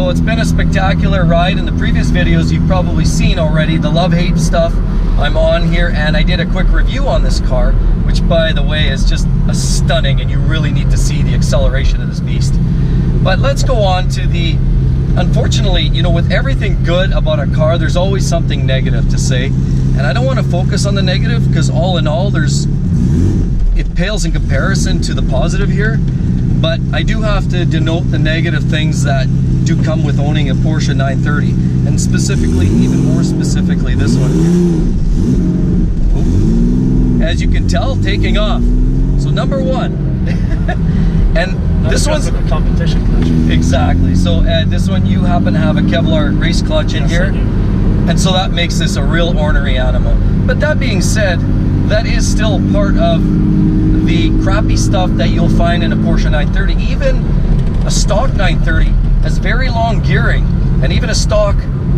So it's been a spectacular ride. In the previous videos you've probably seen already the love-hate stuff I'm on here, and I did a quick review on this car, which by the way is just stunning, and you really need to see the acceleration of this beast. But let's go on to the, unfortunately, you know, with everything good about a car, there's always something negative to say. And I don't want to focus on the negative, because all in all, it pales in comparison to the positive here. But I do have to denote the negative things that do come with owning a Porsche 930. And specifically, even more specifically, this one here. As you can tell, taking off. So number one. And this one's a competition clutch. Exactly. So this one, you happen to have a Kevlar race clutch in here, and so that makes this a real ornery animal. But that being said, that is still part of the crappy stuff that you'll find in a Porsche 930. Even a stock 930 has very long gearing, and even a stock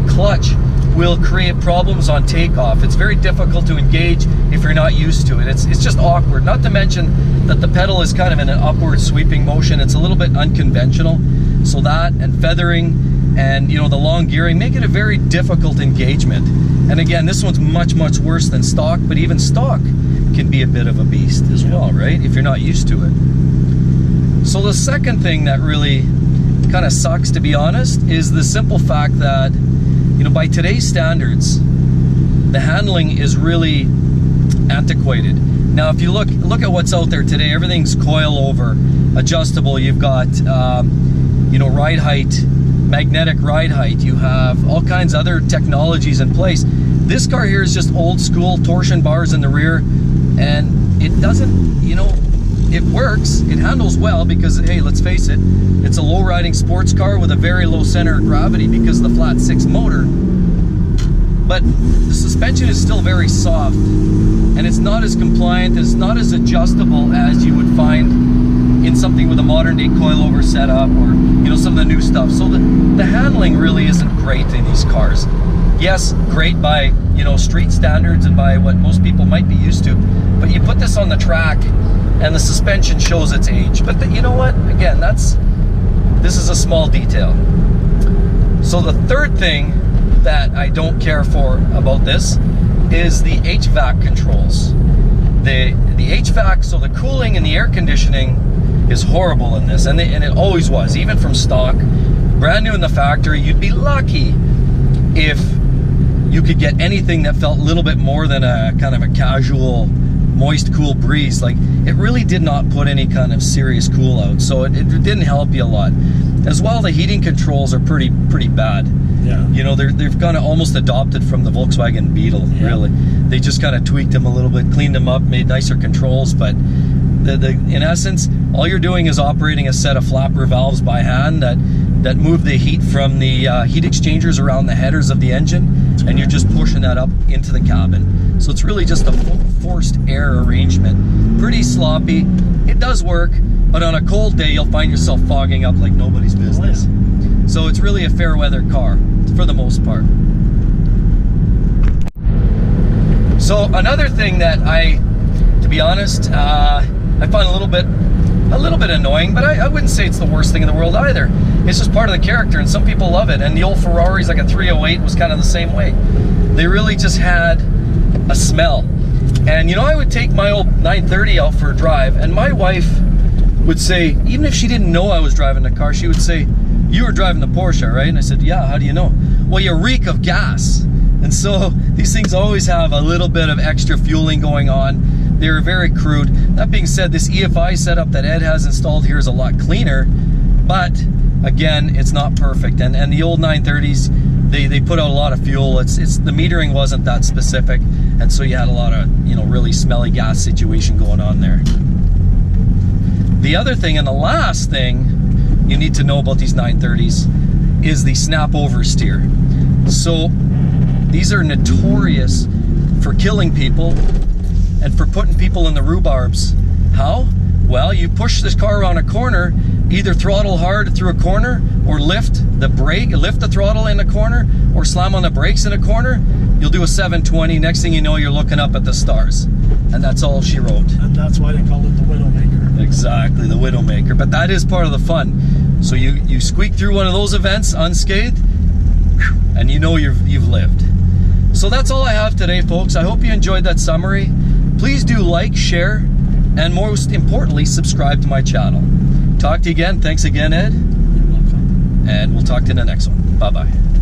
clutch will create problems on takeoff. It's very difficult to engage if you're not used to it. It's just awkward. Not to mention that the pedal is kind of in an upward sweeping motion. It's a little bit unconventional. So that and feathering and, you know, the long gearing make it a very difficult engagement. And again, this one's much, much worse than stock, but even stock can be a bit of a beast as well, right? If you're not used to it. So the second thing that really kind of sucks, to be honest, is the simple fact that, you know, by today's standards, the handling is really antiquated. Now, if you look at what's out there today, everything's coil over, adjustable. You've got, you know, ride height, magnetic ride height. You have all kinds of other technologies in place. This car here is just old school, torsion bars in the rear, and it doesn't, you know, it works, it handles well because, hey, let's face it, it's a low riding sports car with a very low center of gravity because of the flat 6 motor. But the suspension is still very soft, and it's not as compliant, it's not as adjustable as you would find in something with a modern day coilover setup, or, you know, some of the new stuff. So the handling really isn't great in these cars. Yes, great by, you know, street standards and by what most people might be used to, but you put this on the track and the suspension shows its age. But you know what? Again, this is a small detail. So the third thing that I don't care for about this is the Hvac controls. The HVAC, so the cooling and the air conditioning, is horrible in this, and it always was, even from stock. Brand new in the factory, you'd be lucky if you could get anything that felt a little bit more than a kind of a casual moist cool breeze. Like, it really did not put any kind of serious cool out, so it didn't help you a lot. As well, the heating controls are pretty bad. Yeah. You know, they've kind of almost adopted from the Volkswagen Beetle, yeah. Really. They just kind of tweaked them a little bit, cleaned them up, made nicer controls, but in essence, all you're doing is operating a set of flapper valves by hand that move the heat from the heat exchangers around the headers of the engine, and you're just pushing that up into the cabin. So it's really just a forced air arrangement. Pretty sloppy. It does work, but on a cold day, you'll find yourself fogging up like nobody's business. Oh, yeah. So it's really a fair weather car, for the most part. So another thing that to be honest, I find a little bit annoying, but I wouldn't say it's the worst thing in the world either. It's just part of the character, and some people love it. And the old Ferraris, like a 308, was kind of the same way. They really just had a smell. And you know, I would take my old 930 out for a drive, and my wife would say, even if she didn't know I was driving the car, she would say, "You were driving the Porsche, right?" And I said, "Yeah, how do you know?" "Well, you reek of gas." And so these things always have a little bit of extra fueling going on. They're very crude. That being said, this EFI setup that Ed has installed here is a lot cleaner, but again, it's not perfect. And the old 930s, they put out a lot of fuel. It's the metering wasn't that specific, and so you had a lot of, you know, really smelly gas situation going on there. The other thing, and the last thing you need to know about these 930s, is the snap oversteer. So these are notorious for killing people and for putting people in the rhubarbs. How? Well, you push this car around a corner, either throttle hard through a corner, or lift the throttle in a corner, or slam on the brakes in a corner. You'll do a 720. Next thing you know, you're looking up at the stars. And that's all she wrote. And that's why they call it the Widowmaker. Exactly, the Widowmaker. But that is part of the fun. So you squeak through one of those events unscathed, and you know you've lived. So that's all I have today, folks. I hope you enjoyed that summary. Please do like, share, and most importantly, subscribe to my channel. Talk to you again. Thanks again, Ed. You're welcome. And we'll talk to you in the next one. Bye-bye.